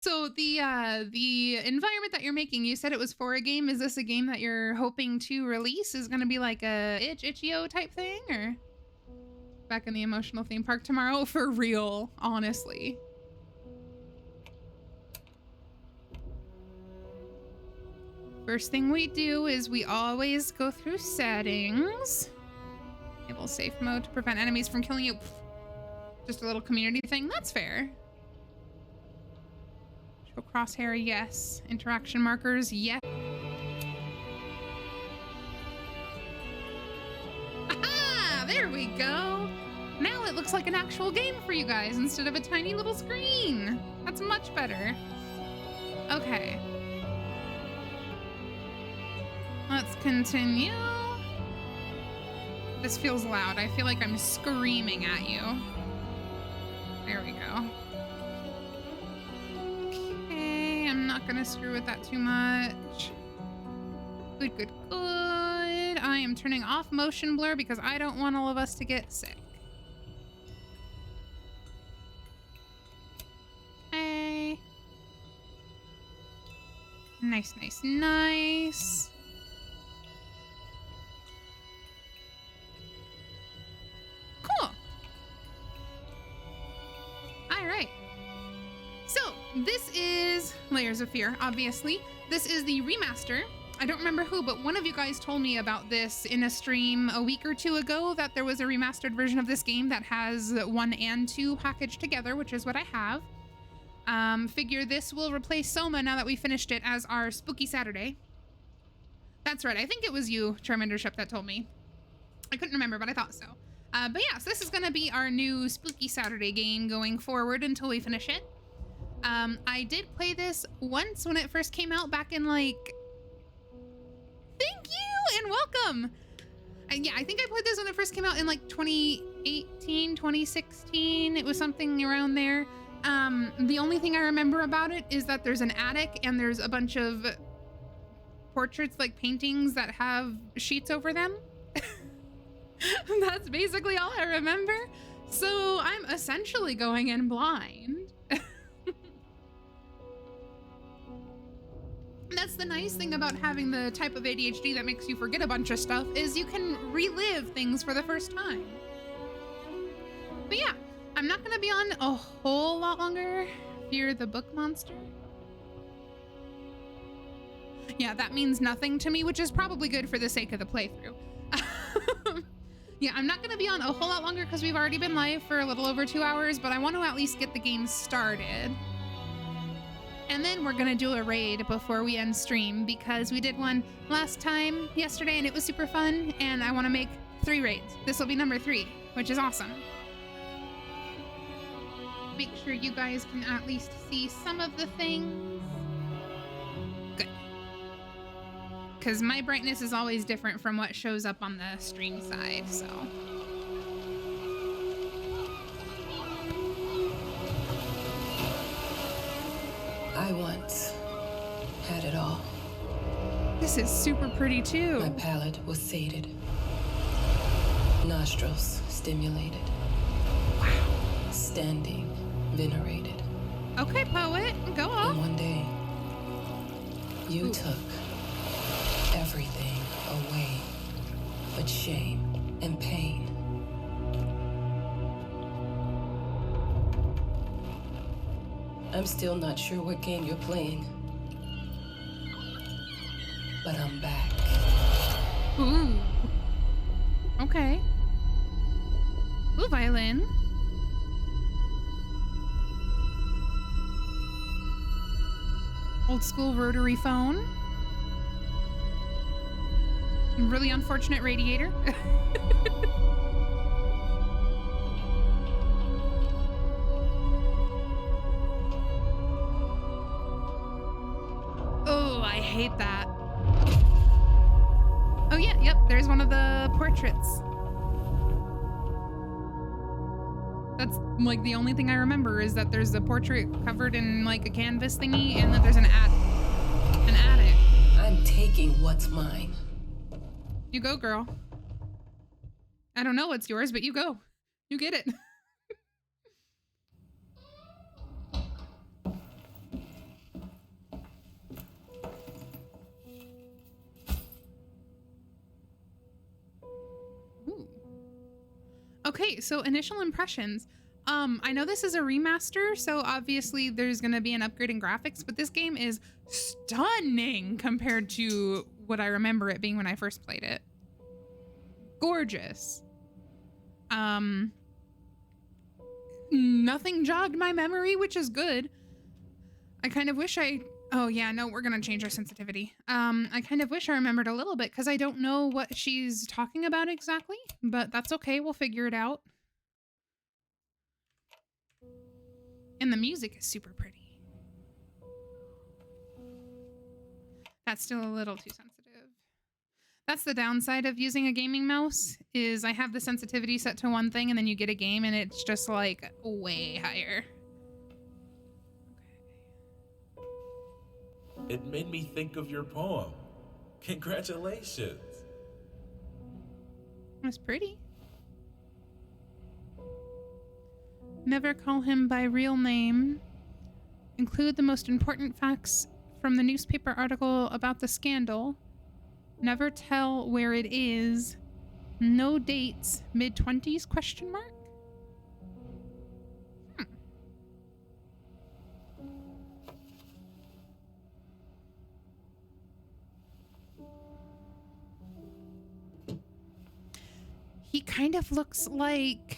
So the environment that you're making, you said it was for a game. Is this a game that you're hoping to release? Is going to be like a itch.io type thing, or back in the emotional theme park tomorrow? For real, honestly. First thing we do is we always go through settings. Enable safe mode to prevent enemies from killing you. Just a little community thing. That's fair. Show crosshair, yes. Interaction markers, yes. Aha! There we go. Now it looks like an actual game for you guys instead of a tiny little screen. That's much better. Okay. Let's continue. This feels loud. I feel like I'm screaming at you. There we go. Okay, I'm not gonna screw with that too much. Good, good, good. I am turning off motion blur because I don't want all of us to get sick. Okay. Nice, nice, nice. Cool. All right. So this is Layers of Fear, obviously. This is the remaster. I don't remember who, but one of you guys told me about this in a stream a week or two ago, that there was a remastered version of this game that has 1 and 2 packaged together, which is what I have. Figure this will replace Soma now that we finished it as our Spooky Saturday. That's right. I think it was you, Charmandership, that told me. I couldn't remember, but I thought so. But yeah, so this is going to be our new Spooky Saturday game going forward until we finish it. I did play this once when it first came out back in like... Thank you and welcome. Yeah, I think I played this when it first came out in like 2018, 2016. It was something around there. The only thing I remember about it is that there's an attic and there's a bunch of portraits, like paintings that have sheets over them. That's basically all I remember. So I'm essentially going in blind. That's the nice thing about having the type of ADHD that makes you forget a bunch of stuff, is you can relive things for the first time. But yeah, I'm not gonna be on a whole lot longer. Fear the Book Monster. Yeah, that means nothing to me, which is probably good for the sake of the playthrough. Yeah, I'm not gonna be on a whole lot longer because we've already been live for a little over 2 hours, but I want to at least get the game started. And then we're gonna do a raid before we end stream, because we did one last time yesterday and it was super fun, and I want to make 3 raids. This will be number 3, which is awesome. Make sure you guys can at least see some of the things. Good. Because my brightness is always different from what shows up on the stream side, so... I once had it all. This is super pretty too. My palate was sated. Nostrils stimulated. Wow. Standing venerated. Okay, poet, go on. And one day, you took everything away but shame and pain. I'm still not sure what game you're playing, but I'm back. Ooh. Okay. Ooh, violin. Old school rotary phone. Really unfortunate radiator. Oh, I hate that. Oh yeah, yep, there's one of the portraits. That's like the only thing I remember, is that there's a portrait covered in like a canvas thingy, and that there's an attic. I'm taking what's mine. You go, girl. I don't know what's yours, but you go. You get it. Okay, so initial impressions. I know this is a remaster, so obviously there's gonna be an upgrade in graphics, but this game is stunning compared to what I remember it being when I first played it. Gorgeous. Nothing jogged my memory, which is good. I kind of wish oh yeah, no, we're gonna change our sensitivity. I kind of wish I remembered a little bit because I don't know what she's talking about exactly, but that's okay, we'll figure it out. And the music is super pretty. That's still a little too sensitive. That's the downside of using a gaming mouse, is I have the sensitivity set to one thing and then you get a game and it's just like way higher. It made me think of your poem. Congratulations. That's pretty. Never call him by real name. Include the most important facts from the newspaper article about the scandal. Never tell where it is. No dates. Mid-20s question mark? He kind of looks like...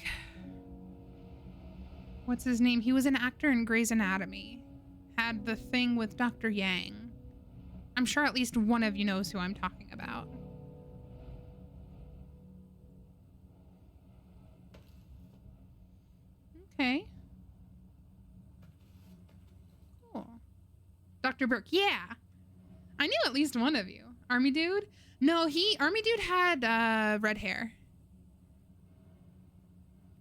What's his name? He was an actor in Grey's Anatomy. Had the thing with Dr. Yang. I'm sure at least one of you knows who I'm talking about. Okay. Cool. Dr. Burke, yeah. I knew at least one of you. Army Dude? No, Army Dude had red hair.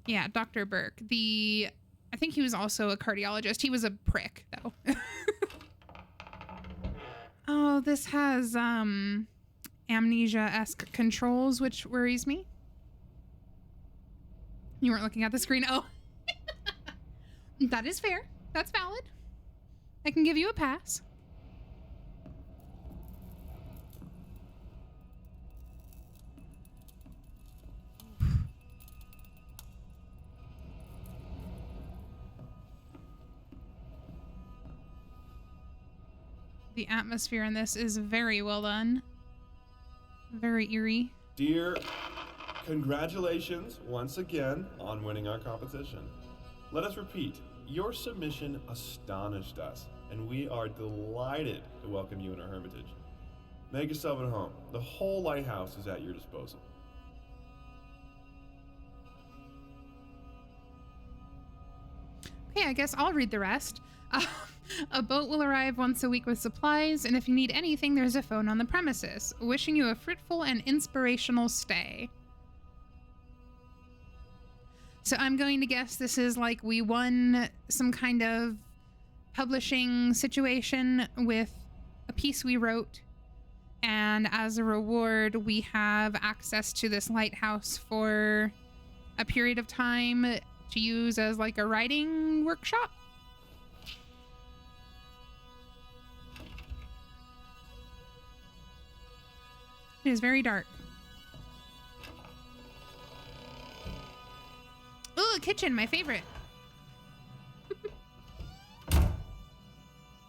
Yeah, Dr. Burke. I think he was also a cardiologist. He was a prick, though. Oh, this has amnesia-esque controls, which worries me. You weren't looking at the screen. Oh. That is fair. That's valid. I can give you a pass. The atmosphere in this is very well done. Very eerie. Dear, congratulations once again on winning our competition. Let us repeat, your submission astonished us, and we are delighted to welcome you in our hermitage. Make yourself at home. The whole lighthouse is at your disposal. Okay, I guess I'll read the rest. A boat will arrive once a week with supplies, and if you need anything, there's a phone on the premises. Wishing you a fruitful and inspirational stay. So I'm going to guess this is like we won some kind of publishing situation with a piece we wrote, and as a reward, we have access to this lighthouse for a period of time to use as like a writing workshop. It is very dark. Ooh, a kitchen, my favorite.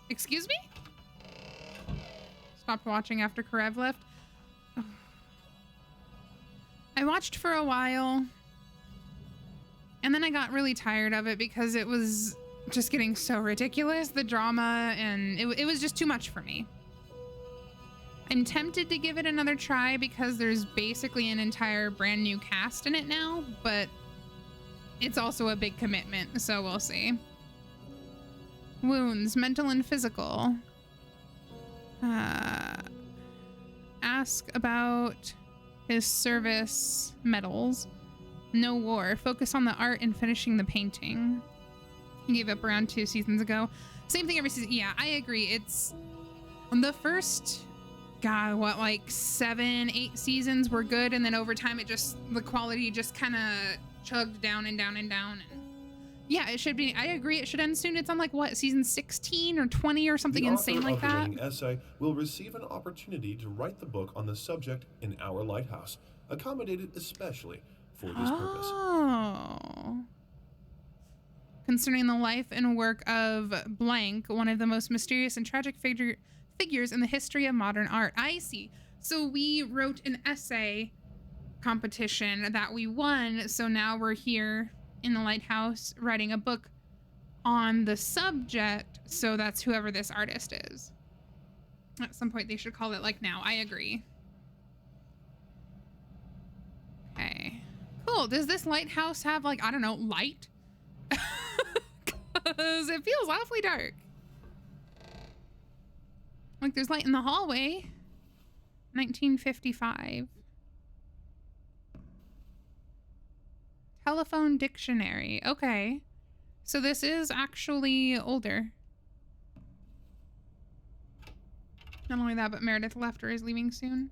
Excuse me? Stopped watching after Karev left. I watched for a while, and then I got really tired of it because it was just getting so ridiculous, the drama, and it was just too much for me. I'm tempted to give it another try because there's basically an entire brand new cast in it now, but it's also a big commitment, so we'll see. Wounds, mental and physical. Ask about his service medals. No war. Focus on the art and finishing the painting. He gave up around 2 seasons ago. Same thing every season. Yeah, I agree. It's the first... God, what, like 7, 8 seasons were good, and then over time the quality just kind of chugged down and down and down. And yeah, it should be, I agree, it should end soon. It's on like what, season 16 or 20 or something insane like that? The author of the winning essay will receive an opportunity to write the book on the subject in our lighthouse, accommodated especially for this purpose. Oh. Concerning the life and work of blank, one of the most mysterious and tragic figures in the history of modern art. I see. So we wrote an essay competition that we won. So now we're here in the lighthouse writing a book on the subject. So that's whoever this artist is. At some point they should call it like now. I agree. Okay. Cool. Does this lighthouse have like, I don't know, light? Because it feels awfully dark. Like there's light in the hallway. 1955. Telephone dictionary. Okay. So this is actually older. Not only that, but Meredith left or is leaving soon.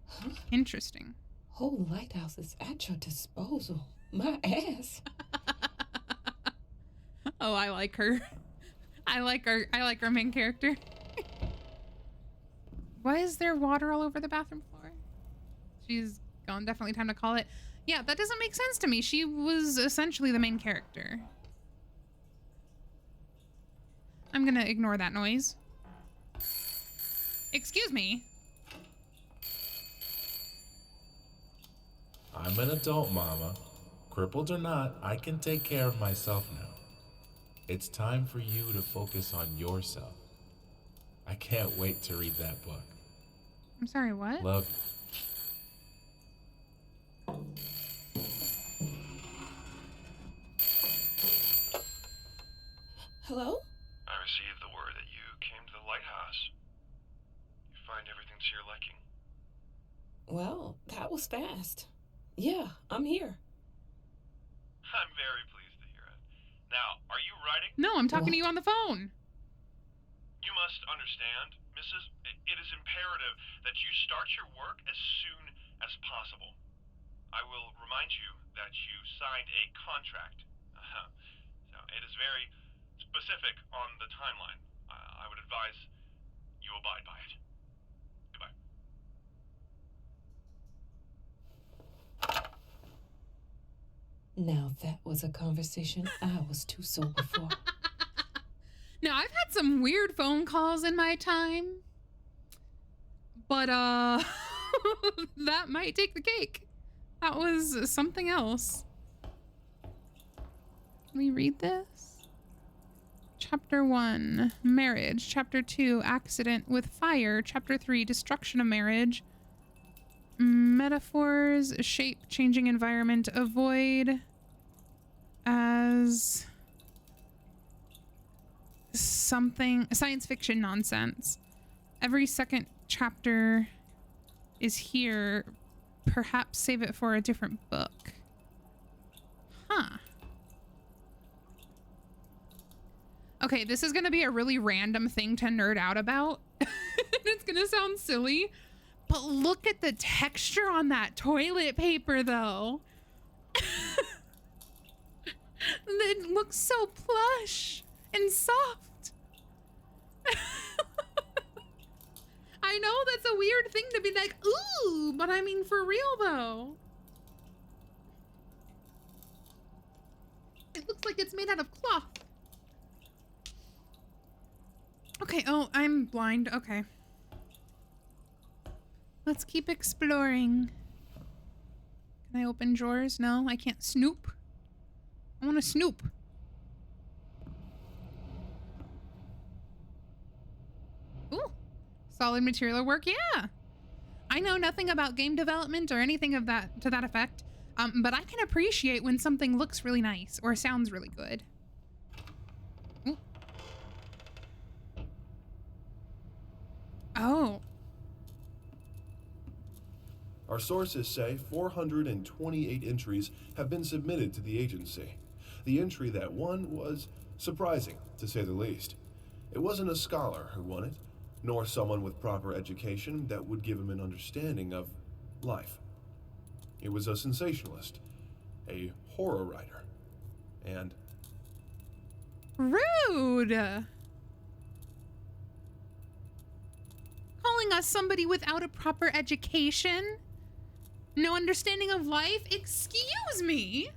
Huh? Interesting. Whole lighthouse is at your disposal. My ass. Oh, I like her. I like our main character. Why is there water all over the bathroom floor? She's gone. Definitely time to call it. Yeah, that doesn't make sense to me. She was essentially the main character. I'm gonna ignore that noise. Excuse me. I'm an adult, Mama. Crippled or not, I can take care of myself now. It's time for you to focus on yourself. I can't wait to read that book. I'm sorry, what? Love you. Hello? I received the word that you came to the lighthouse. You find everything to your liking. Well, that was fast. Yeah, I'm here. I'm very pleased to hear it. Now, are you writing? No, I'm talking to What? you on the phone. You must understand, Mrs. It is imperative that you start your work as soon as possible. I will remind you that you signed a contract. So it is very specific on the timeline. I would advise you abide by it. Goodbye. Now that was a conversation I was too sober for. Now, I've had some weird phone calls in my time. But, that might take the cake. That was something else. Can we read this? Chapter 1, marriage. Chapter 2, accident with fire. Chapter 3, destruction of marriage. Metaphors, shape, changing environment, avoid as something, science fiction nonsense. Every second chapter is here. Perhaps save it for a different book. Huh. Okay, this is gonna be a really random thing to nerd out about. It's gonna sound silly, but look at the texture on that toilet paper though. It looks so plush and soft. I know that's a weird thing to be like, ooh, but I mean for real though. It looks like it's made out of cloth. Okay, oh, I'm blind. Okay. Let's keep exploring. Can I open drawers? No, I can't snoop. I want to snoop. Ooh, solid material work. Yeah. I know nothing about game development or anything of that to that effect, but I can appreciate when something looks really nice or sounds really good. Ooh. Oh. Our sources say 428 entries have been submitted to the agency. The entry that won was surprising, to say the least. It wasn't a scholar who won it, nor someone with proper education that would give him an understanding of life. It was a sensationalist, a horror writer, and... Rude! Calling us somebody without a proper education? No understanding of life? Excuse me?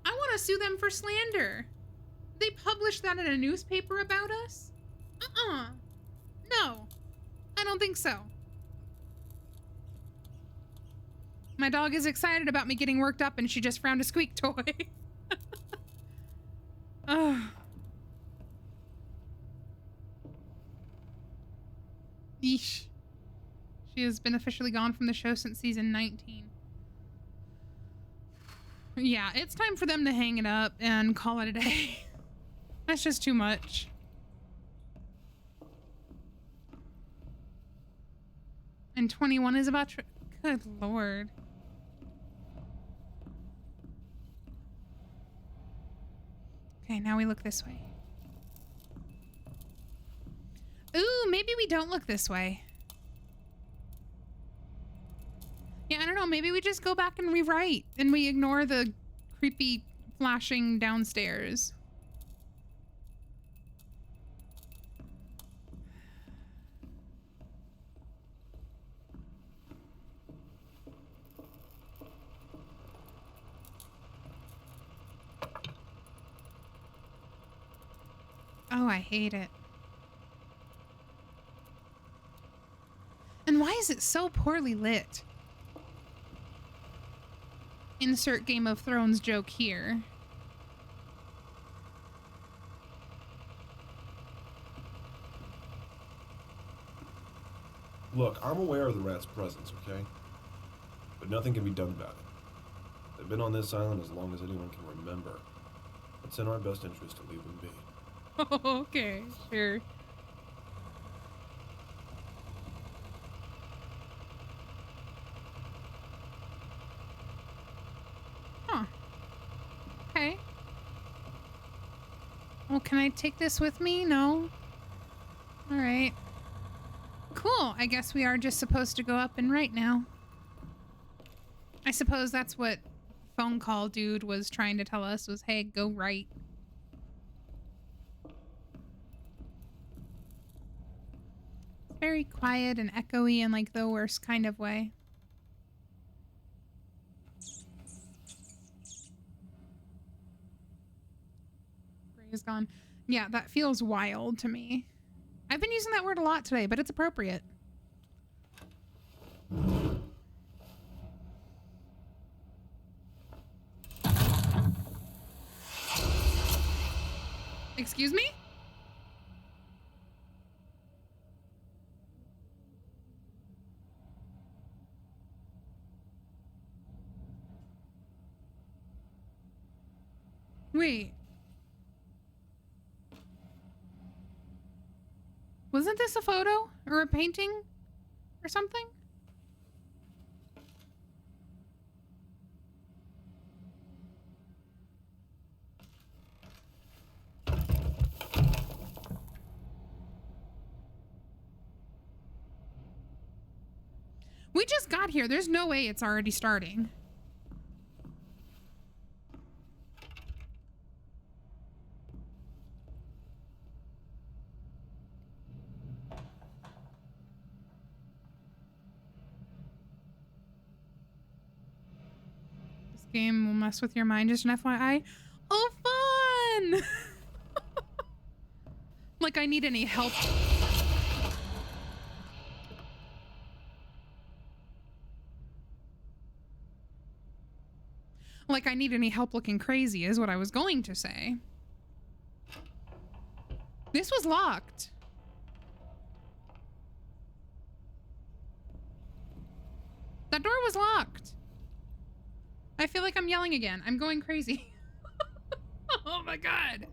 I want to sue them for slander. They published that in a newspaper about us? No, I don't think so. My dog is excited about me getting worked up and she just found a squeak toy. Ugh. Yeesh. She has been officially gone from the show since season 19. Yeah, it's time for them to hang it up and call it a day. That's just too much. And 21 is about to... Good lord. Okay, now we look this way. Ooh, maybe we don't look this way. Yeah, I don't know. Maybe we just go back and rewrite and we ignore the creepy flashing downstairs. Oh, I hate it. And why is it so poorly lit? Insert Game of Thrones joke here. Look, I'm aware of the rat's presence, okay? But nothing can be done about it. They've been on this island as long as anyone can remember. It's in our best interest to leave them be. Okay, sure. Huh. Okay. Well, can I take this with me? No? Alright. Cool. I guess we are just supposed to go up and write now. I suppose that's what phone call dude was trying to tell us was, hey, go write. Very quiet and echoey in like the worst kind of way. Gray is gone. Yeah, that feels wild to me. I've been using that word a lot today, but it's appropriate. Excuse me? Wait. Wasn't this a photo or a painting or something? We just got here. There's no way it's already starting. Game will mess with your mind, just an FYI. Oh, fun! Like I need any help. Like I need any help looking crazy is what I was going to say. This was locked. That door was locked. I feel like I'm yelling again. I'm going crazy. Oh my god.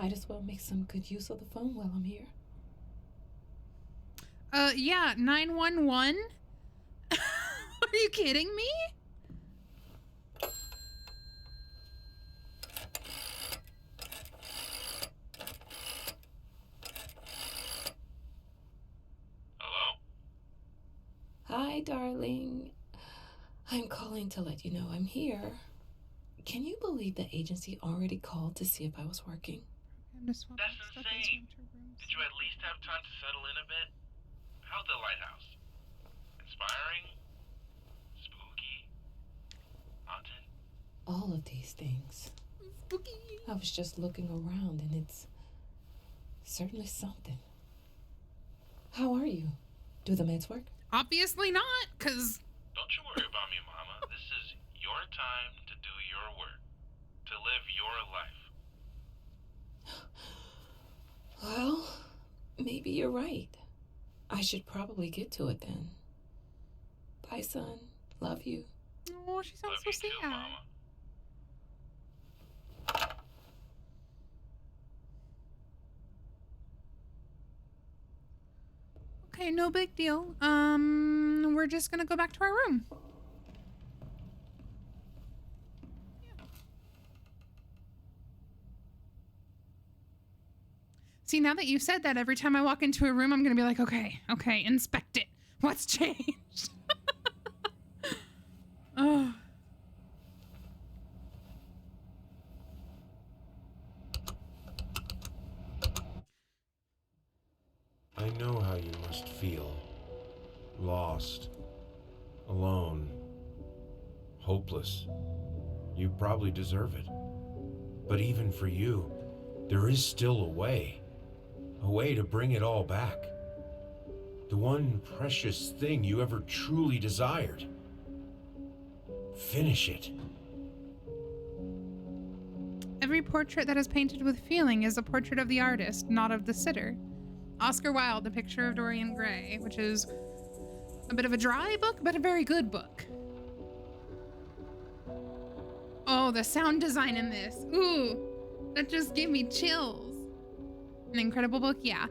Might as well make some good use of the phone while I'm here. Yeah, 911? Are you kidding me? Hello? Hi, darling. I'm calling to let you know I'm here. Can you believe the agency already called to see if I was working? That's insane. Did you at least have time to settle in a bit? How's the lighthouse? Inspiring? Spooky? Haunted? All of these things. Spooky. I was just looking around and it's certainly something. How are you? Do the meds work? Obviously not, because... Don't you worry about me, Mama. This is your time to do your work. To live your life. Well, maybe you're right. I should probably get to it then. Bye, son. Love you. Oh, she sounds Love so you sad. too, Mama. Okay, no big deal. We're just gonna go back to our room. See, now that you said that, every time I walk into a room, I'm gonna be like, okay, inspect it. What's changed? Oh. I know how you must feel. Lost. Alone. Hopeless. You probably deserve it. But even for you, there is still a way. A way to bring it all back. The one precious thing you ever truly desired. Finish it. Every portrait that is painted with feeling is a portrait of the artist, not of the sitter. Oscar Wilde, The Picture of Dorian Gray, which is a bit of a dry book, but a very good book. Oh, the sound design in this. Ooh, that just gave me chills. An incredible book, yeah.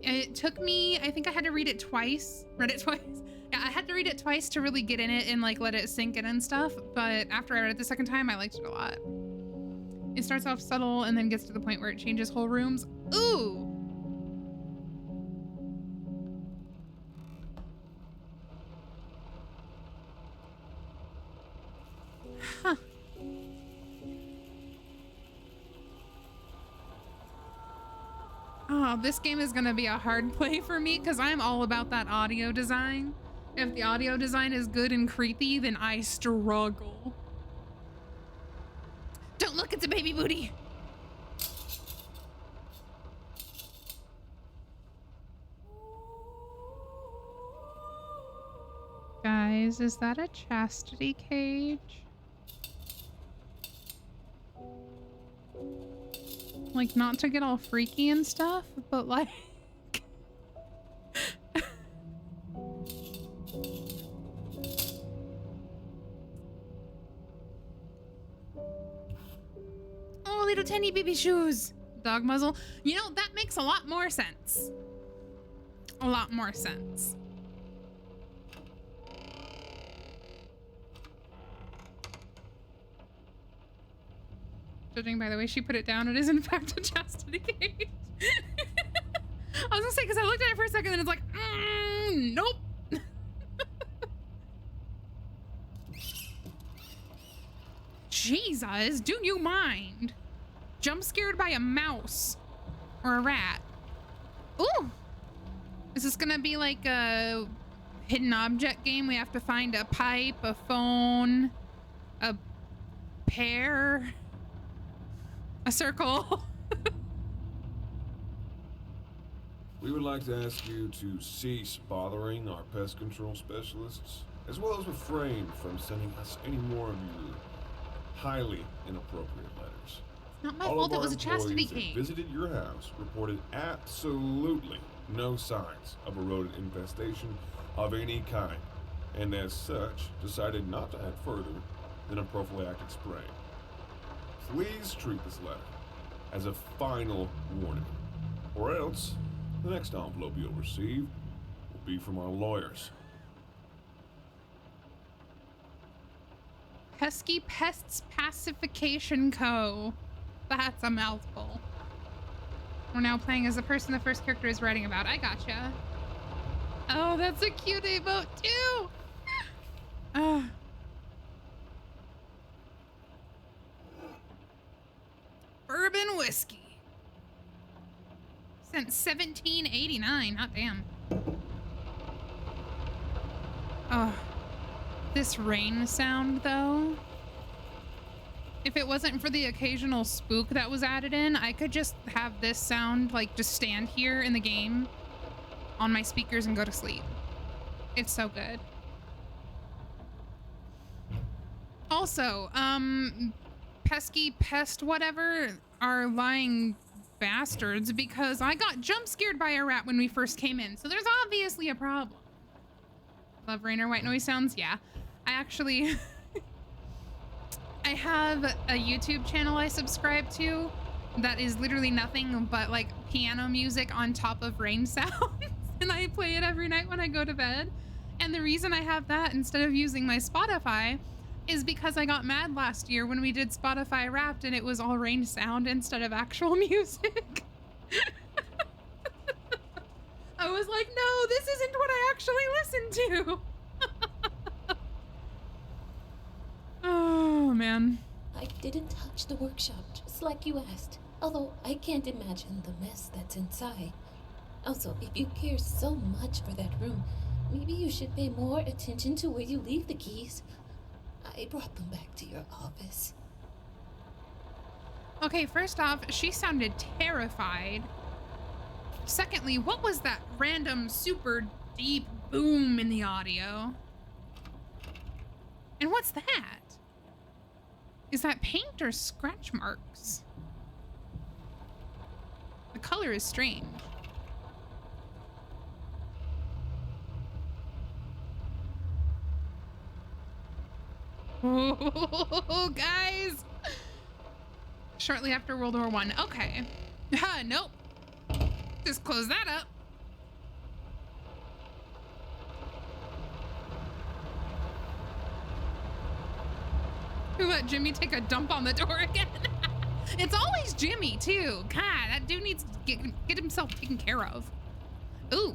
It took me, I think I had to read it twice. Read it twice. Yeah, I had to read it twice to really get in it and like let it sink in and stuff. But after I read it the second time, I liked it a lot. It starts off subtle and then gets to the point where it changes whole rooms. Ooh. Huh. Oh, this game is gonna be a hard play for me because I'm all about that audio design. If the audio design is good and creepy, then I struggle. Don't look, it's a baby booty. Guys, is that a chastity cage? Like, not to get all freaky and stuff, but like... Oh, little tiny baby shoes. Dog muzzle. You know, that makes a lot more sense. A lot more sense. Judging by the way she put it down, it is in fact a chastity cage. I was gonna say, because I looked at it for a second and it's like, nope. Jesus, do you mind? Jump scared by a mouse or a rat. Ooh. Is this gonna be like a hidden object game? We have to find a pipe, a phone, a pear, a circle. We would like to ask you to cease bothering our pest control specialists, as well as refrain from sending us any more of your highly inappropriate letters. Not my All fault, of it was our a chastity employees that cage. visited your house reported absolutely no signs of a rodent infestation of any kind, and as such, decided not to add further than a prophylactic spray. Please treat this letter as a final warning. Or else, the next envelope you'll receive will be from our lawyers. Pesky Pests Pacification Co. That's a mouthful. We're now playing as the person the first character is writing about. I gotcha. Oh, that's a cute emote too. Bourbon whiskey. Since 1789. Hot damn. Oh, this rain sound though. If it wasn't for the occasional spook that was added in, I could just have this sound like just stand here in the game on my speakers and go to sleep. It's so good. Also, pesky pest whatever are lying bastards because I got jump scared by a rat when we first came in. So there's obviously a problem. Love Rainer white noise sounds. Yeah, I actually, I have a YouTube channel I subscribe to that is literally nothing but like piano music on top of rain sounds. And I play it every night when I go to bed. And the reason I have that instead of using my Spotify is because I got mad last year when we did Spotify Wrapped and it was all rain sound instead of actual music. I was like, no, this isn't what I actually listen to. Oh, man. I didn't touch the workshop, just like you asked. Although I can't imagine the mess that's inside. Also, if you care so much for that room, maybe you should pay more attention to where you leave the keys. I brought them back to your office. Okay, first off, she sounded terrified. Secondly, what was that random super deep boom in the audio? And what's that? Is that paint or scratch marks? The color is strange. Oh, guys. Shortly after World War I. Okay. Nope. Just close that up. Who let Jimmy take a dump on the door again? It's always Jimmy, too. God, that dude needs to get himself taken care of. Ooh.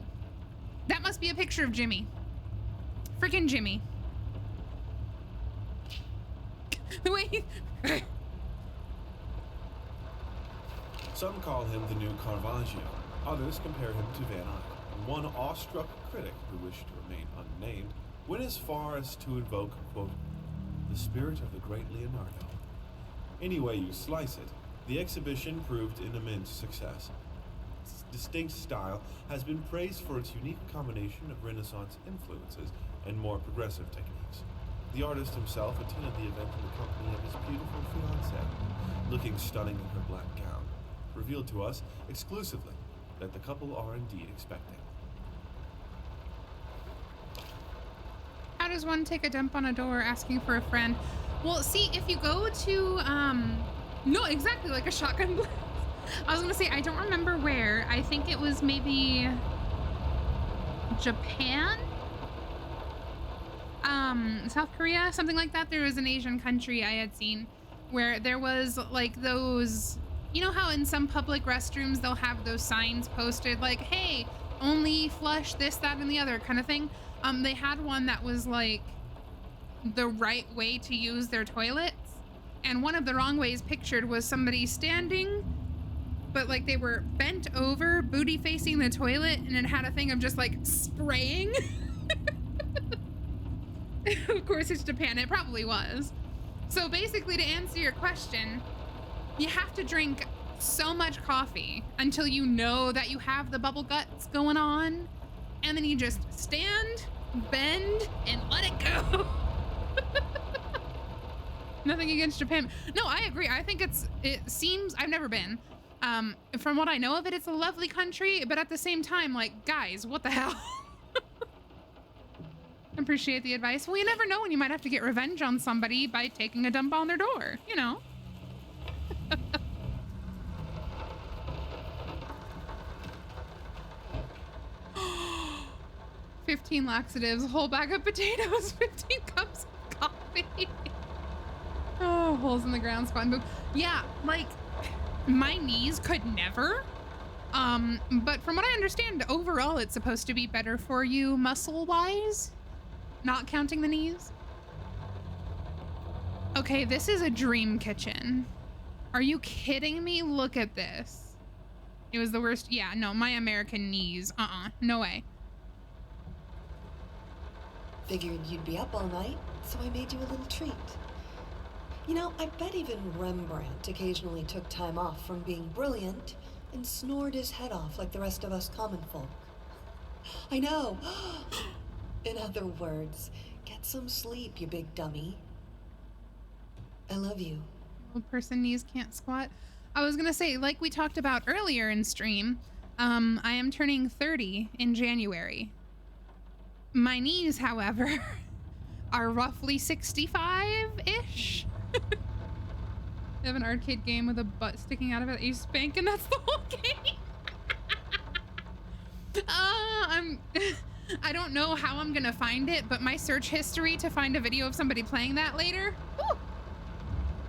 That must be a picture of Jimmy. Freaking Jimmy. The way he... Some call him the new Caravaggio. Others compare him to Van Eyck. One awestruck critic who wished to remain unnamed went as far as to invoke, quote, the spirit of the great Leonardo. Any way you slice it, the exhibition proved an immense success. Its distinct style has been praised for its unique combination of Renaissance influences and more progressive techniques. The artist himself attended the event in the company of his beautiful fiancée, looking stunning in her black gown, revealed to us exclusively that the couple are indeed expecting. How does one take a dump on a door asking for a friend? Well, see, if you go to, no, exactly, like a shotgun blast. I was gonna say, I don't remember where. I think it was maybe Japan? South Korea, something like that. There was an Asian country I had seen where there was like those, you know how in some public restrooms they'll have those signs posted like, hey, only flush this, that, and the other kind of thing. They had one that was like the right way to use their toilets, and one of the wrong ways pictured was somebody standing, but like they were bent over, booty facing the toilet, and it had a thing of just like spraying. Of course it's Japan, it probably was. So basically, to answer your question, you have to drink so much coffee until you know that you have the bubble guts going on, and then you just stand, bend, and let it go. Nothing against Japan. No, I agree. I think it seems, I've never been. From what I know of it, it's a lovely country, but at the same time, like, guys, what the hell? Appreciate the advice. Well, you never know when you might have to get revenge on somebody by taking a dump on their door, you know? 15 laxatives, a whole bag of potatoes, 15 cups of coffee. Oh, holes in the ground, spawn boom. Yeah, like, my knees could never. But from what I understand, overall, it's supposed to be better for you muscle-wise, not counting the knees. Okay, this is a dream kitchen. Are you kidding me? Look at this. It was the worst. Yeah, no, my American knees. No way. Figured you'd be up all night, so I made you a little treat. You know, I bet even Rembrandt occasionally took time off from being brilliant and snored his head off like the rest of us common folk. I know. In other words, get some sleep, you big dummy. I love you. Old person knees can't squat. I was gonna say, like we talked about earlier in stream, I am turning 30 in January. My knees, however, are roughly 65-ish. They have an arcade game with a butt sticking out of it that you spank, and that's the whole game. I don't know how I'm gonna find it, but my search history to find a video of somebody playing that later. Whew.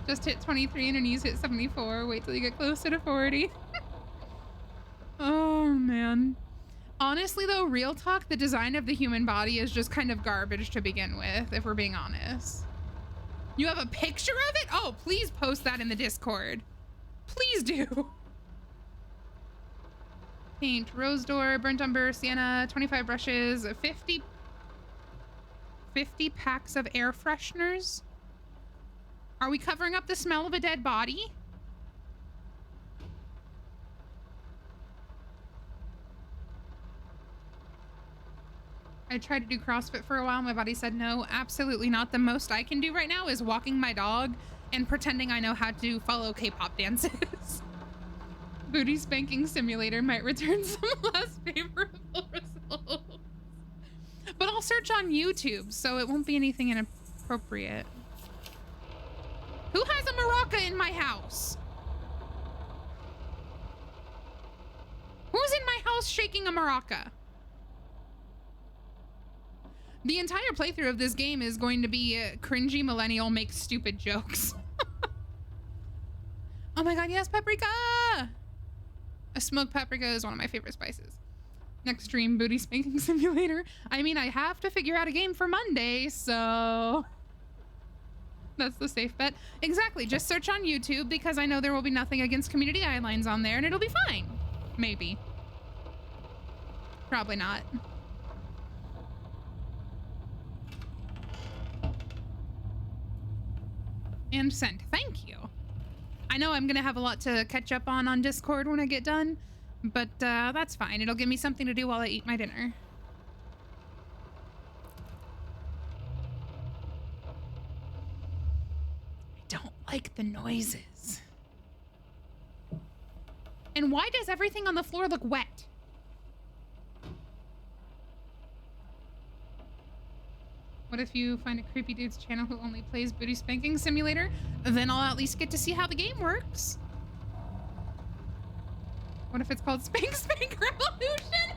Just hit 23 and her knees hit 74. Wait till you get closer to 40. Oh, man. Honestly, though, real talk, the design of the human body is just kind of garbage to begin with, if we're being honest. You have a picture of it? Oh, please post that in the Discord. Please do. Paint, rose door, burnt umber, sienna, 25 brushes, 50 packs of air fresheners. Are we covering up the smell of a dead body? I tried to do CrossFit for a while. My body said no, absolutely not. The most I can do right now is walking my dog and pretending I know how to follow K-pop dances. Booty spanking simulator might return some less favorable results. But I'll search on YouTube, so it won't be anything inappropriate. Who has a maraca in my house? Who's in my house shaking a maraca? The entire playthrough of this game is going to be cringy millennial makes stupid jokes. Oh my god, yes, paprika! A smoked paprika is one of my favorite spices. Next stream, booty spanking simulator. I mean, I have to figure out a game for Monday, so... That's the safe bet. Exactly, just search on YouTube because I know there will be nothing against community guidelines on there and it'll be fine. Maybe. Probably not. And sent. Thank you. I know I'm gonna have a lot to catch up on Discord when I get done, but that's fine. It'll give me something to do while I eat my dinner. I don't like the noises. And why does everything on the floor look wet? What if you find a creepy dude's channel who only plays booty spanking simulator? Then I'll at least get to see how the game works. What if it's called Spank Spank Revolution?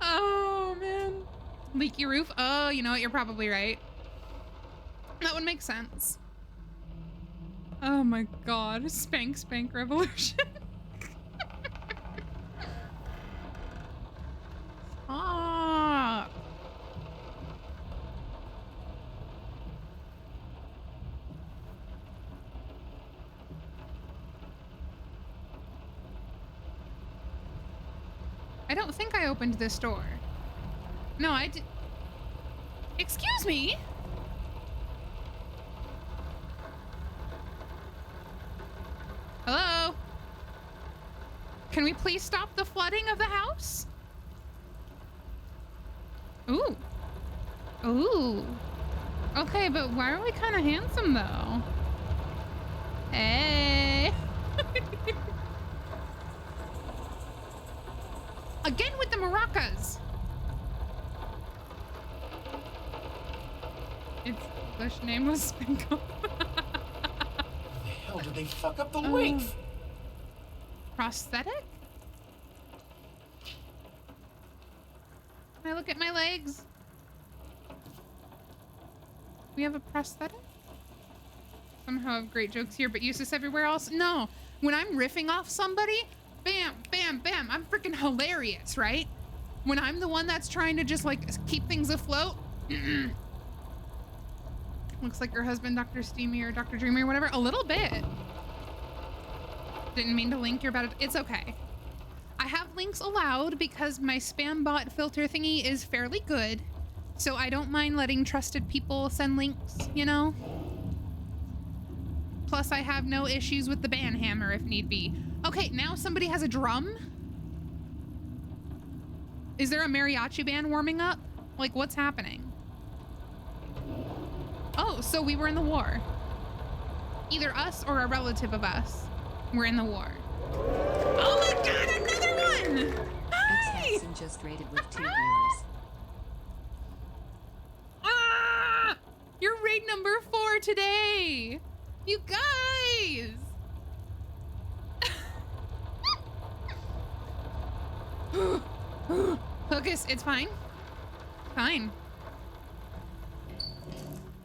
Oh, man. Leaky roof? Oh, you know what? You're probably right. That would make sense. Oh my god. Spank Spank Revolution. Ah. I don't think I opened this door. No, I did. Excuse me? Hello? Can we please stop the flooding of the house? Ooh. Ooh. Okay, but why are we kind of handsome, though? Hey. Again with the maracas. Its English name was Spinko. Who the hell did they fuck up the length? Prosthetic? Can I look at my legs? We have a prosthetic? Somehow have great jokes here, but useless everywhere else? No. When I'm riffing off somebody, bam, bam, bam, I'm freaking hilarious, right? When I'm the one that's trying to just like keep things afloat. Looks like your husband, Dr. Steamy or Dr. Dreamy or whatever. A little bit. Didn't mean to link your bad. It's okay. I have links allowed because my spam bot filter thingy is fairly good. So I don't mind letting trusted people send links, you know? Plus I have no issues with the ban hammer if need be. Okay, now somebody has a drum. Is there a mariachi band warming up? Like, what's happening? Oh, so we were in the war. Either us or a relative of us were in the war. Oh my god, another one! Hi! Jackson just rated with 2 viewers. Ah! You're raid number 4 today! You guys! Focus, it's fine. Fine.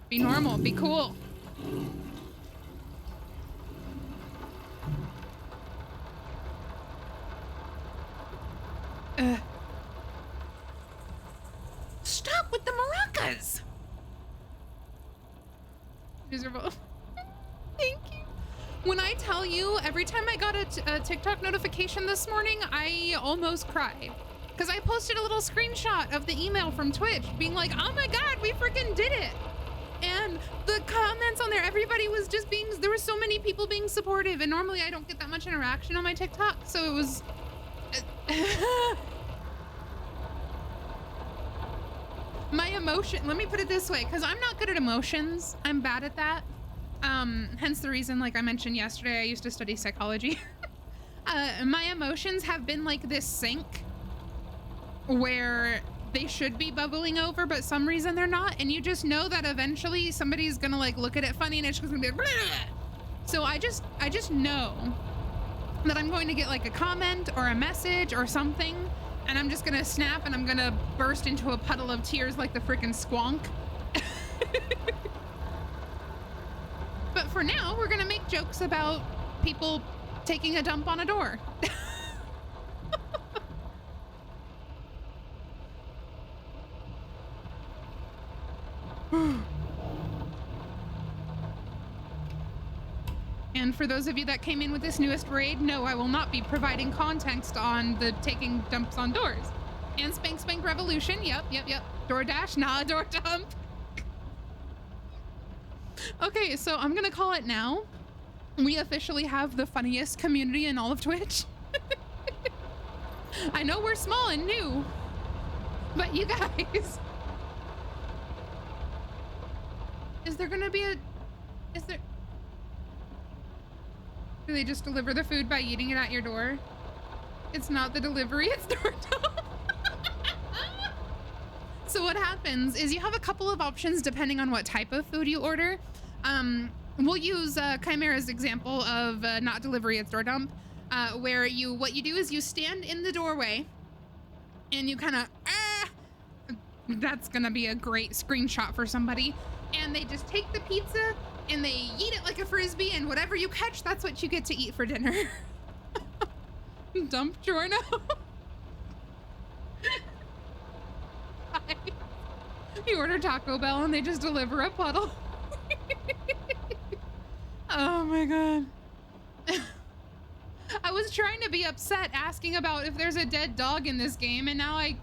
Be normal, be cool. Stop with the maracas! Miserable. Thank you. When I tell you, every time I got a TikTok notification this morning, I almost cried. Because I posted a little screenshot of the email from Twitch being like, oh my god, we freaking did it. And the comments on there, everybody was just being, there were so many people being supportive. And normally I don't get that much interaction on my TikTok. So it was... my emotion, let me put it this way, because I'm not good at emotions. I'm bad at that. Hence the reason, like I mentioned yesterday, I used to study psychology. My emotions have been like this sink where they should be bubbling over, but some reason they're not. And you just know that eventually somebody's gonna like look at it funny and it's just gonna be like, so I just know that I'm going to get like a comment or a message or something, and I'm just gonna snap and I'm gonna burst into a puddle of tears like the freaking squonk. But for now, we're gonna make jokes about people taking a dump on a door. And for those of you that came in with this newest raid, no, I will not be providing context on the taking dumps on doors. And Spank Spank Revolution, yep. DoorDash, not a door dump. Okay, so I'm gonna call it now. We officially have the funniest community in all of Twitch. I know we're small and new, but you guys. Is there gonna be do they just deliver the food by eating it at your door? It's not the delivery, it's DoorDash. So what happens is you have a couple of options depending on what type of food you order. We'll use Chimera's example of not delivery, it's door dump, where what you do is you stand in the doorway and you kind of, that's gonna be a great screenshot for somebody. And they just take the pizza and they eat it like a Frisbee, and whatever you catch, that's what you get to eat for dinner. Dump Giorno. You order Taco Bell and they just deliver a puddle. Oh my god. I was trying to be upset asking about if there's a dead dog in this game, and now I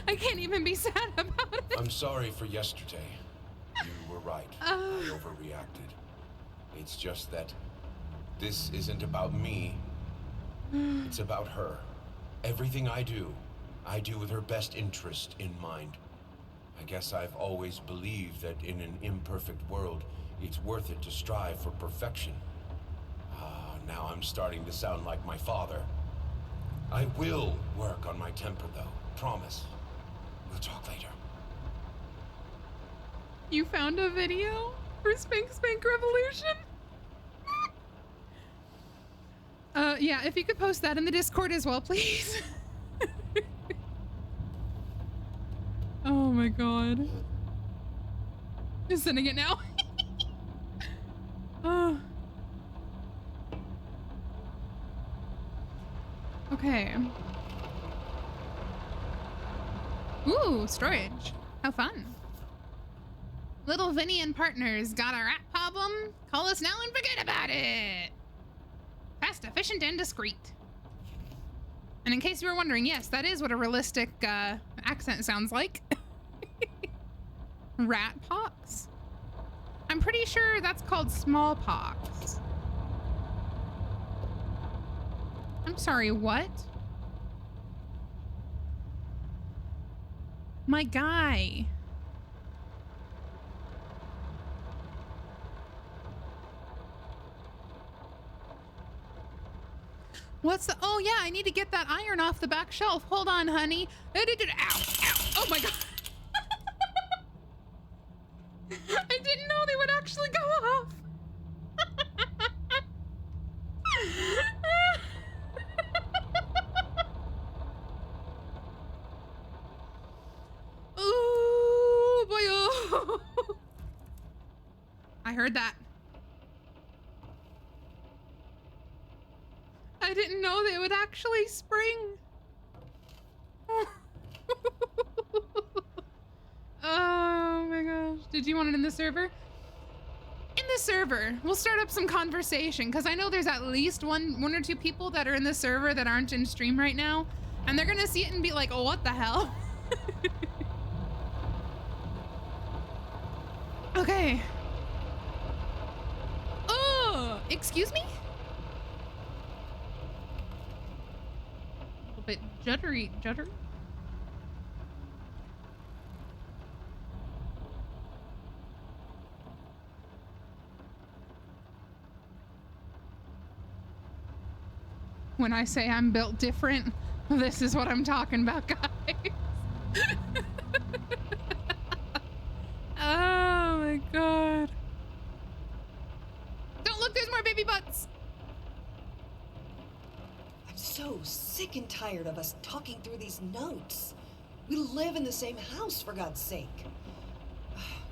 can't even be sad about it. I'm sorry for yesterday. You were right. I overreacted. It's just that this isn't about me. It's about her. Everything I do with her best interest in mind. I guess I've always believed that in an imperfect world, it's worth it to strive for perfection. Now I'm starting to sound like my father. I will work on my temper, though. Promise. We'll talk later. You found a video for Spank Spank Revolution? Yeah, if you could post that in the Discord as well, please. Oh my god. Just sending it now. Oh. Okay. Ooh, storage. How fun. Little Vinny and partners got a rat problem? Call us now and forget about it. Fast, efficient, and discreet. And in case you were wondering, yes, that is what a realistic accent sounds like. Rat pox? I'm pretty sure that's called smallpox. I'm sorry, what? My guy. What's the, oh yeah, I need to get that iron off the back shelf. Hold on, honey. Ow, ow, oh my god. I didn't know they would actually go off. Oh boy, oh. I heard that. I didn't know they would actually spring. Oh my gosh. Did you want it in the server? In the server. We'll start up some conversation because I know there's at least one or two people that are in the server that aren't in stream right now. And they're gonna see it and be like, oh, what the hell? Okay. Oh, excuse me? A little bit juddery. When I say I'm built different, this is what I'm talking about, guys. Oh my god. Don't look, there's more baby butts. I'm so sick and tired of us talking through these notes. We live in the same house, for God's sake.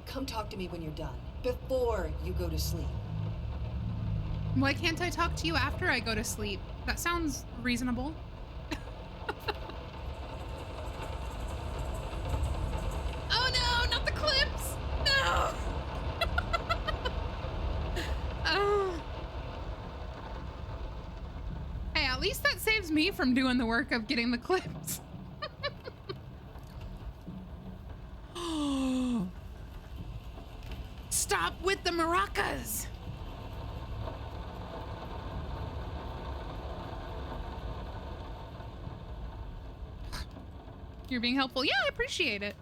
Come talk to me when you're done, before you go to sleep. Why can't I talk to you after I go to sleep? That sounds reasonable. Oh no, not the clips! No! Oh. Hey, at least that saves me from doing the work of getting the clips. Stop with the maracas! You're being helpful. Yeah, I appreciate it.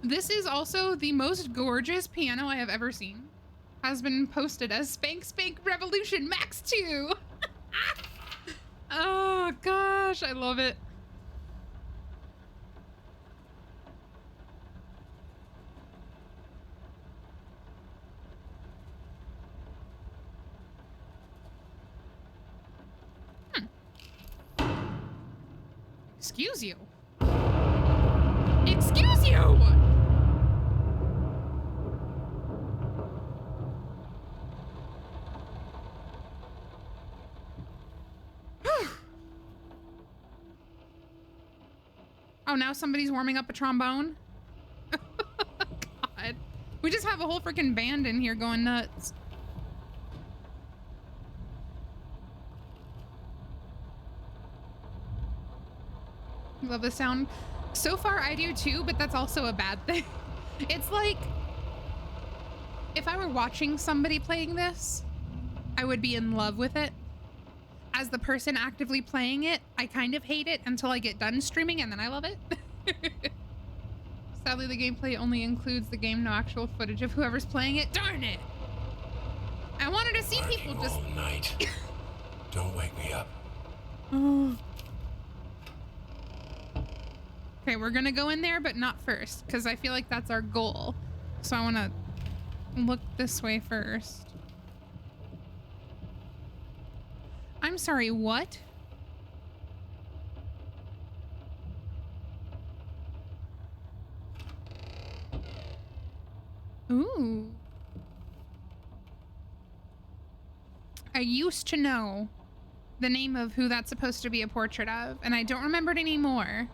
This is also the most gorgeous piano I have ever seen. Has been posted as Spank Spank Revolution Max 2. Oh gosh, I love it. Excuse you. Excuse you! Oh, now somebody's warming up a trombone? God. We just have a whole freaking band in here going nuts. Love the sound. So far I do too, but that's also a bad thing. It's like, if I were watching somebody playing this, I would be in love with it. As the person actively playing it, I kind of hate it until I get done streaming and then I love it. Sadly, the gameplay only includes the game, no actual footage of whoever's playing it. Darn it! I wanted to see people just... all night. Don't wake me up. Oh. Okay, we're gonna go in there, but not first, because I feel like that's our goal. So I want to look this way first. I'm sorry, what? Ooh. I used to know the name of who that's supposed to be a portrait of, and I don't remember it anymore.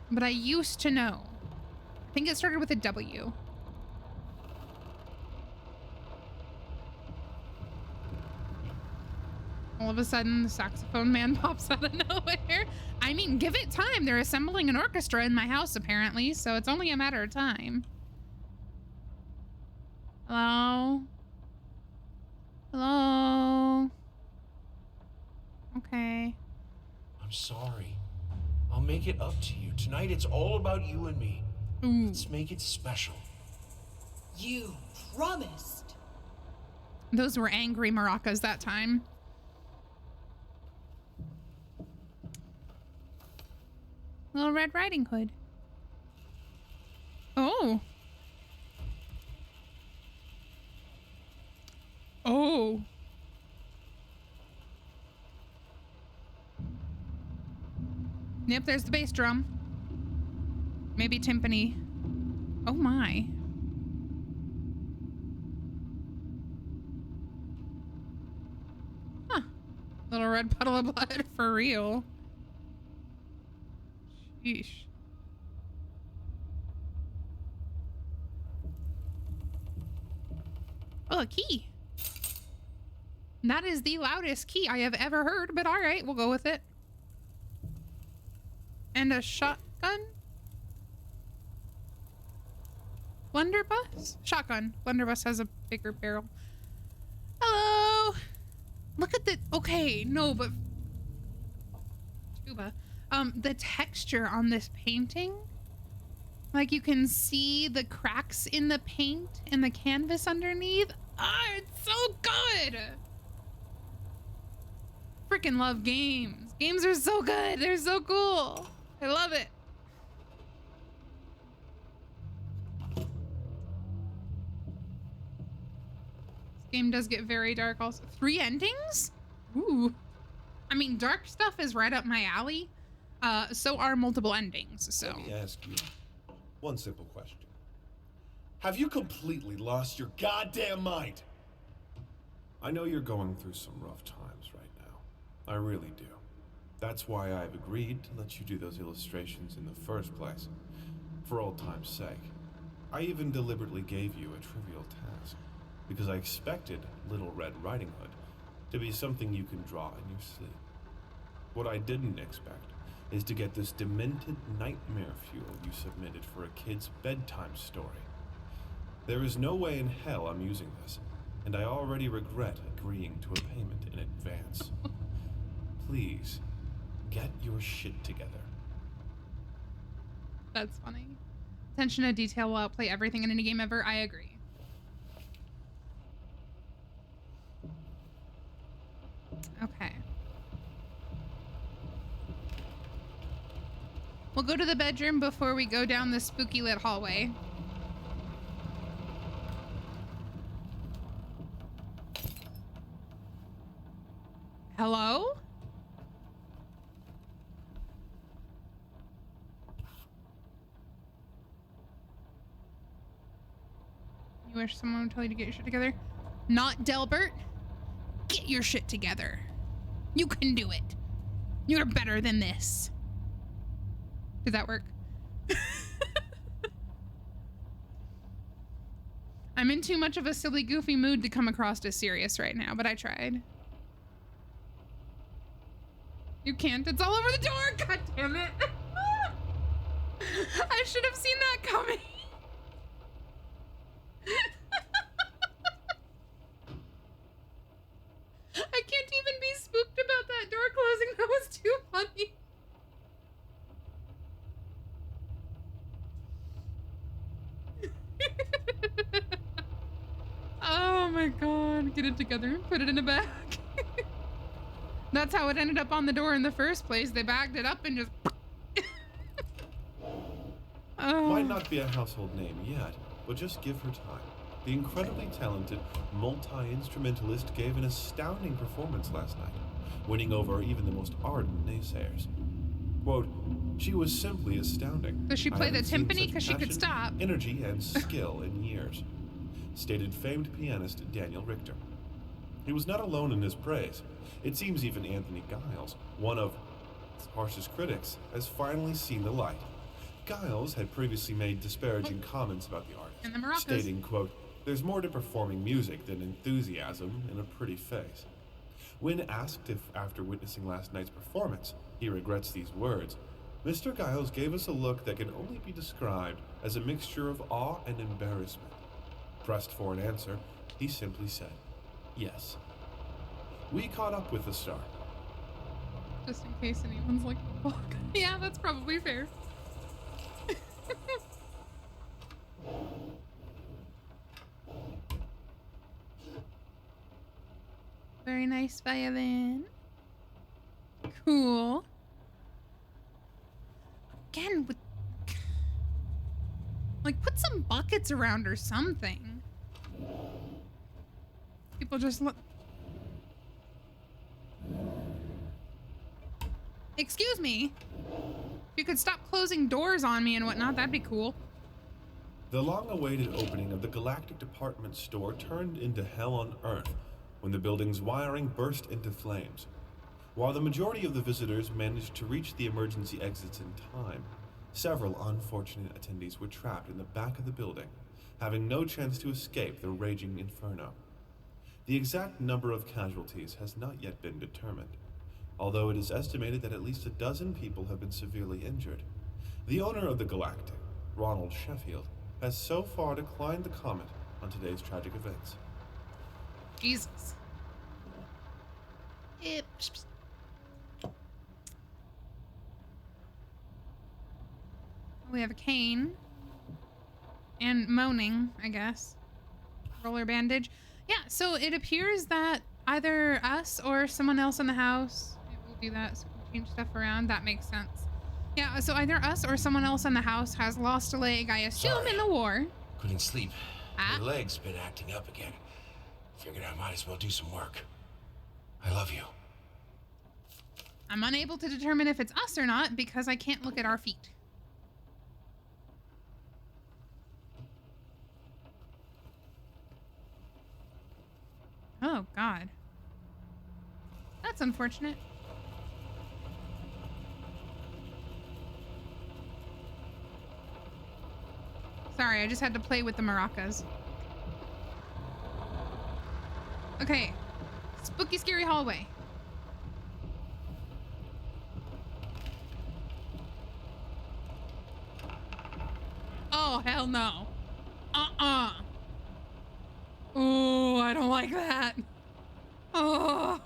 But I used to know. I think it started with a W. All of a sudden, the saxophone man pops out of nowhere. I mean, give it time. They're assembling an orchestra in my house, apparently, so it's only a matter of time. Hello? Hello? Okay. I'm sorry. I'll make it up to you. Tonight it's all about you and me. Ooh. Let's make it special. You promised. Those were angry maracas that time. Little Red Riding Hood. Oh. Oh. Yep, there's the bass drum. Maybe timpani. Oh my. Huh. Little red puddle of blood for real. Sheesh. Oh, a key. That is the loudest key I have ever heard, but all right, we'll go with it. And a shotgun? Blunderbuss? Shotgun. Blunderbuss has a bigger barrel. Hello! Look at the... Okay, no, but... Tuba. The texture on this painting, like you can see the cracks in the paint and the canvas underneath. Ah, it's so good. Freaking love games. Games are so good. They're so cool. I love it. This game does get very dark also. 3 endings? Ooh. I mean, dark stuff is right up my alley. So are multiple endings, so. Let me ask you one simple question. Have you completely lost your goddamn mind? I know you're going through some rough times right now. I really do. That's why I've agreed to let you do those illustrations in the first place. For old time's sake. I even deliberately gave you a trivial task, because I expected Little Red Riding Hood to be something you can draw in your sleep. What I didn't expect is to get this demented nightmare fuel you submitted for a kid's bedtime story. There is no way in hell I'm using this, and I already regret agreeing to a payment in advance. Please, get your shit together. That's funny. Attention to detail will outplay everything in any game ever. I agree. Okay. We'll go to the bedroom before we go down the spooky lit hallway. Hello? You wish someone would tell you to get your shit together? Not Delbert. Get your shit together. You can do it. You're better than this. Did that work? I'm in too much of a silly, goofy mood to come across as serious right now, but I tried. You can't. It's all over the door. God damn it. I should have seen that coming. I can't even be spooked about that door closing. That was too funny. Oh my god. Get it together. Put it in a bag. That's how it ended up on the door in the first place. They bagged it up and just... Oh. Might not be a household name yet, but just give her time. The incredibly talented multi-instrumentalist gave an astounding performance last night. winning over even the most ardent naysayers. Quote, she was simply astounding. Does she I play the haven't seen timpani? such 'Cause she could passion, stop. energy, and skill in years, stated famed pianist Daniel Richter. He was not alone in his praise. It seems even Anthony Giles, one of its harshest critics, has finally seen the light. Giles had previously made disparaging comments about the And the artist, maracas. stating, quote, there's more to performing music than enthusiasm in a pretty face. When asked if, after witnessing last night's performance, he regrets these words, Mr. Giles gave us a look that can only be described as a mixture of awe and embarrassment. Pressed for an answer, he simply said, yes. We caught up with the star. Just in case anyone's like, fuck. Yeah, that's probably fair. Very nice violin. Cool. Again, with like put some buckets around or something. People just look. Excuse me. If you could stop closing doors on me and whatnot, that'd be cool. The long-awaited opening of the Galactic Department Store turned into hell on Earth when the building's wiring burst into flames. While the majority of the visitors managed to reach the emergency exits in time, several unfortunate attendees were trapped in the back of the building, having no chance to escape the raging inferno. The exact number of casualties has not yet been determined, although it is estimated that at least a dozen people have been severely injured. The owner of the Galactic, Ronald Sheffield, has so far declined the comment on today's tragic events. Jesus. We have a cane. And moaning, I guess. Roller bandage. Yeah, so it appears that either us or someone else in the house, we'll do that so we can change stuff around. That makes sense. Yeah, so either us or someone else in the house has lost a leg, I assume, Sorry. in the war. Couldn't sleep. Ah. My leg's been acting up again. Figured I might as well do some work. I love you. I'm unable to determine if it's us or not because I can't look at our feet. Oh, God. That's unfortunate. Sorry, I just had to play with the maracas. Okay. Spooky, scary hallway. Oh, hell no. Oh, I don't like that. Oh.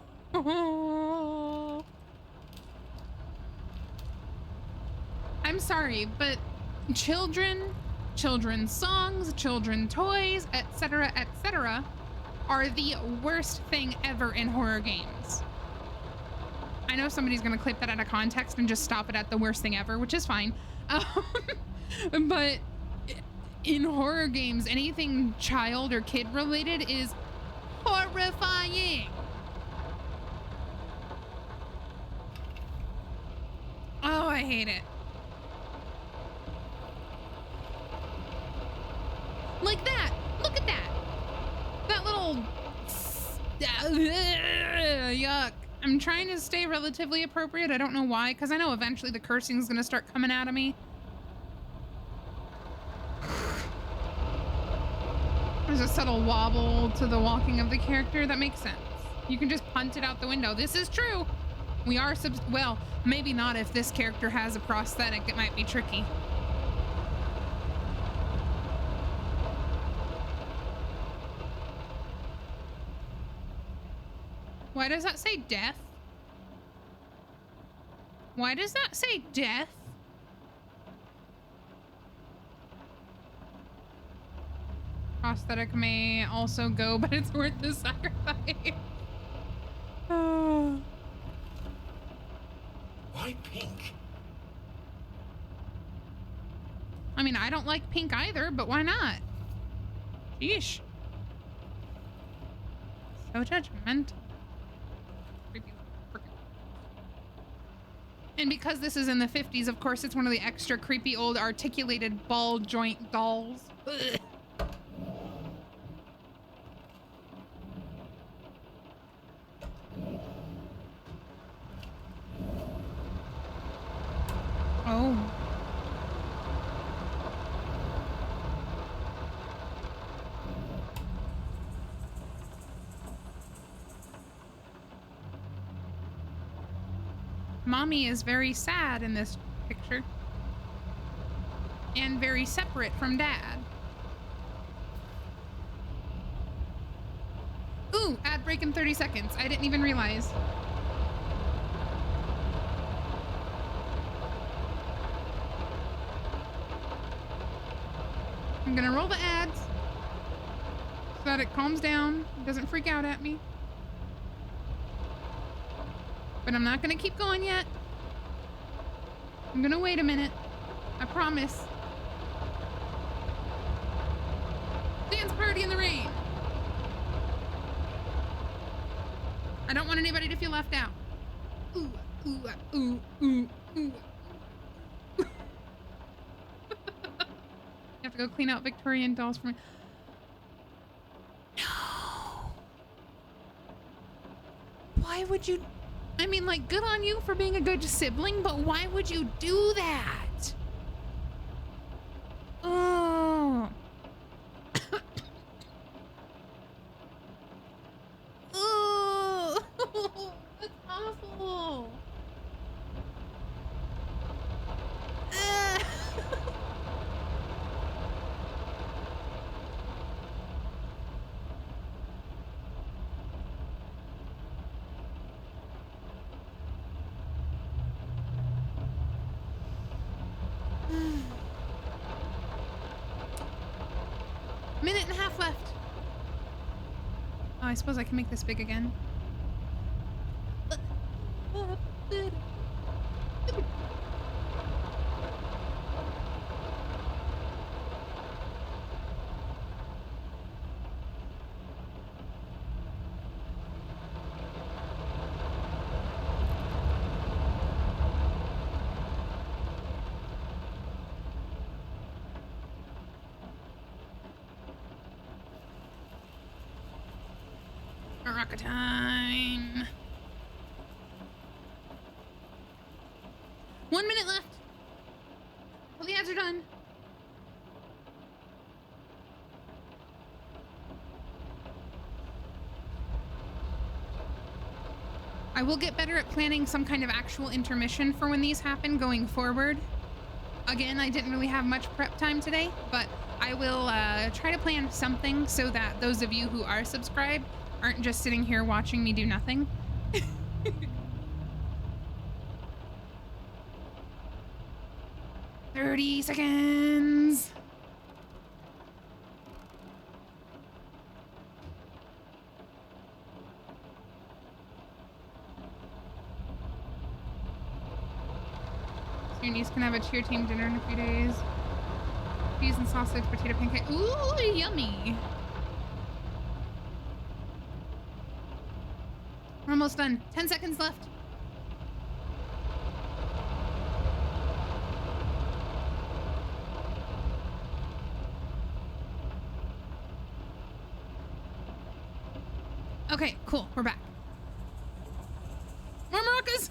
I'm sorry, but children's songs, children's toys, etc., are the worst thing ever in horror games. I know somebody's gonna clip that out of context and just stop it at the worst thing ever, which is fine. But in horror games, anything child or kid related is horrifying. Oh, I hate it. Like that. Look at that. That little... Yuck. I'm trying to stay relatively appropriate. I don't know why, because I know eventually the cursing is going to start coming out of me. There's a subtle wobble to the walking of the character. That makes sense. You can just punt it out the window. This is true. We are well, maybe not if this character has a prosthetic. It might be tricky. Why does that say death? Why does that say death? Prosthetic may also go, but it's worth the sacrifice. Oh. Why pink? I mean, I don't like pink either, but why not? Sheesh. So judgmental. Creepy little frickin' And because this is in the 50s, of course, it's one of the extra creepy old articulated ball joint dolls. Ugh. Oh. Mommy is very sad in this picture. And very separate from Dad. Ooh, ad break in 30 seconds. I didn't even realize. I'm gonna roll the ads so that it calms down, doesn't freak out at me. But I'm not gonna keep going yet. I'm gonna wait a minute. I promise. Dance party in the rain. I don't want anybody to feel left out. Ooh, ooh, ooh, ooh, ooh. You have to go clean out Victorian dolls for me. No. Why would you? I mean, like, good on you for being a good sibling, but why would you do that? Oh. Oh. That's awful. Minute and a half left. Oh, I suppose I can make this big again. Rocket time. 1 minute left. All the ads are done. I will get better at planning some kind of actual intermission for when these happen going forward. Again, I didn't really have much prep time today, but I will try to plan something so that those of you who are subscribed aren't just sitting here watching me do nothing. 30 seconds. So your niece can have a cheer team dinner in a few days. Cheese and sausage, potato pancake. Ooh, yummy. We're almost done. 10 seconds left. Okay, cool. We're back. More maracas.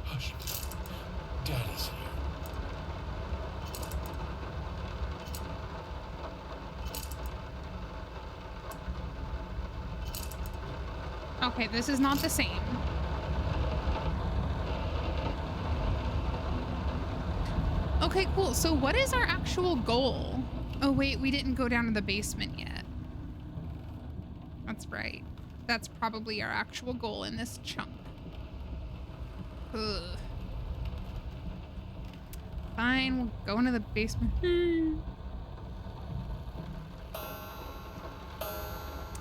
Hush. Daddy's here. Okay, this is not the same. Okay, cool. So what is our actual goal? Oh, wait, we didn't go down to the basement yet. That's right. That's probably our actual goal in this chunk. Ugh. Fine, we'll go into the basement.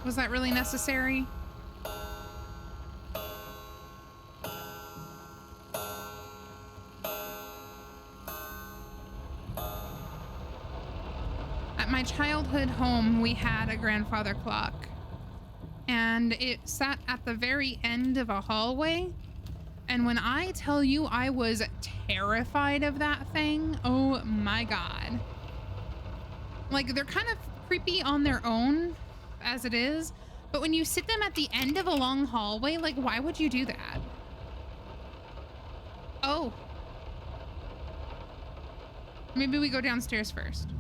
Was that really necessary? At my childhood home, we had a grandfather clock. and it sat at the very end of a hallway. And when I tell you I was terrified of that thing, oh my God. Like, they're kind of creepy on their own as it is, but when you sit them at the end of a long hallway, like, why would you do that? Oh. Maybe we go downstairs first.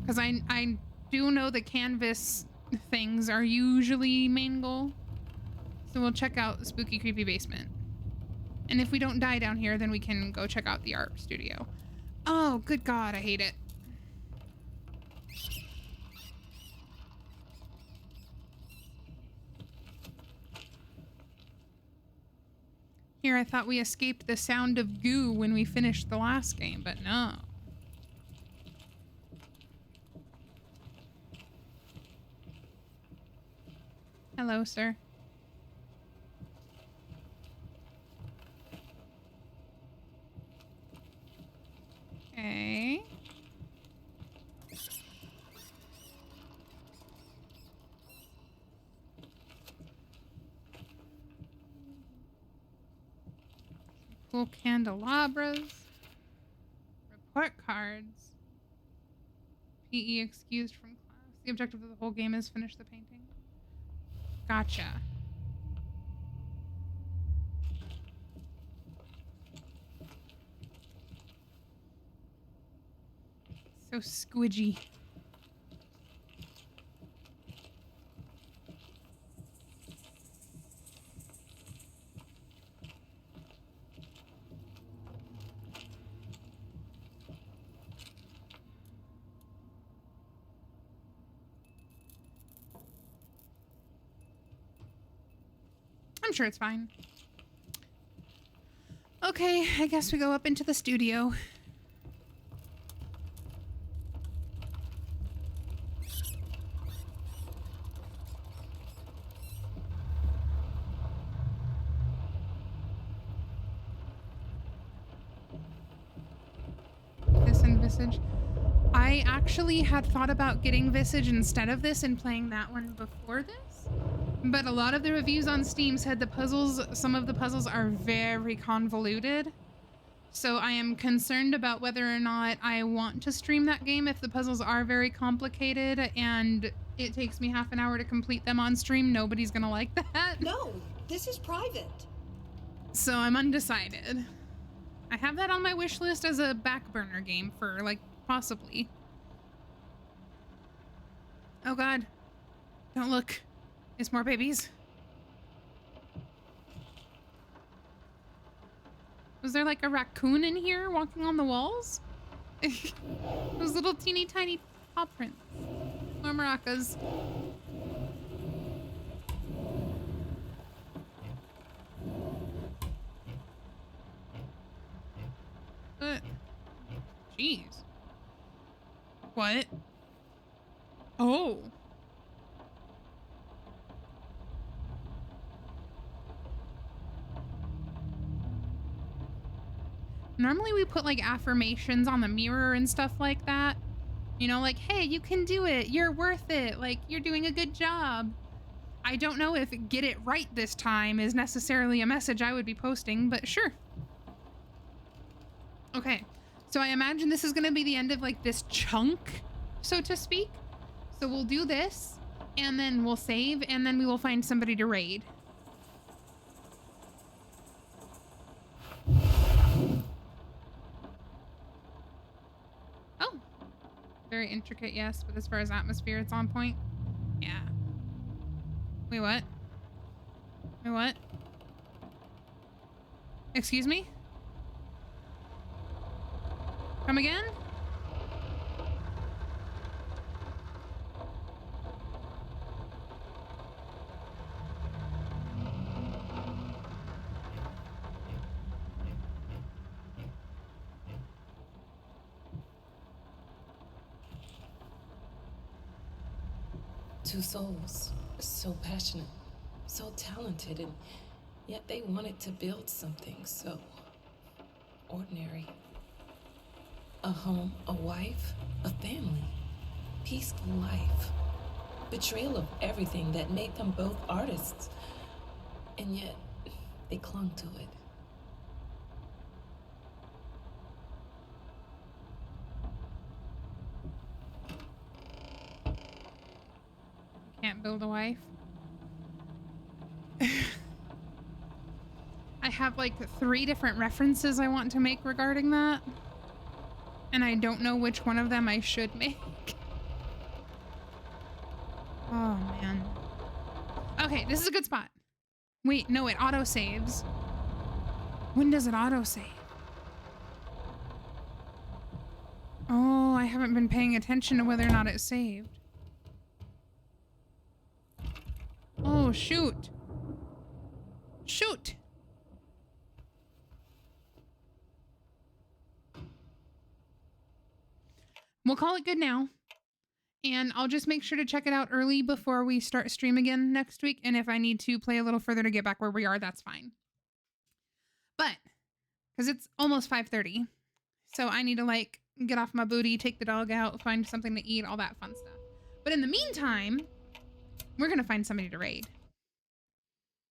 Because I do know the canvas things are usually main goal. So we'll check out the spooky, creepy basement. And if we don't die down here, then we can go check out the art studio. Oh, good God, I hate it. Here, I thought we escaped the sound of goo when we finished the last game, but no. Hello, sir. Okay. Cool candelabras. Report cards. PE excused from class. The objective of the whole game is finish the painting. Gotcha. So squidgy. I'm sure it's fine. Okay, I guess we go up into the studio. This and Visage. I actually had thought about getting Visage instead of this and playing that one before this. But a lot of the reviews on Steam said the puzzles, some of the puzzles are very convoluted. So I am concerned about whether or not I want to stream that game if the puzzles are very complicated and it takes me half an hour to complete them on stream. Nobody's gonna like that. No, this is private. So I'm undecided. I have that on my wish list as a back burner game for, like, possibly. Oh God. Don't look. It's more babies. Was there like a raccoon in here walking on the walls? Those little teeny tiny paw prints. More maracas. Jeez. What? Oh. Normally we put like affirmations on the mirror and stuff like that. You know, like, hey, you can do it. You're worth it. Like, you're doing a good job. I don't know if get it right this time is necessarily a message I would be posting, but sure. Okay, so I imagine this is going to be the end of like this chunk, so to speak. So we'll do this and then we'll save and then we will find somebody to raid. Oh, very intricate, yes, but as far as atmosphere, it's on point. Yeah. Wait, what? Wait, what? Excuse me? Come again? Two souls, so passionate, so talented, and yet they wanted to build something so ordinary. A home, a wife, a family, peaceful life. betrayal of everything that made them both artists. And yet, they clung to it. Can't build a wife. I have like 3 different references I want to make regarding that. And I don't know which one of them I should make. Oh, man. Okay, this is a good spot. Wait, no, it auto-saves. When does it auto-save? Oh, I haven't been paying attention to whether or not it saved. Oh, shoot. Shoot. We'll call it good now. And I'll just make sure to check it out early before we start stream again next week. And if I need to play a little further to get back where we are, that's fine. But, because it's almost 5:30. So I need to like get off my booty, take the dog out, find something to eat, all that fun stuff. But in the meantime, we're going to find somebody to raid.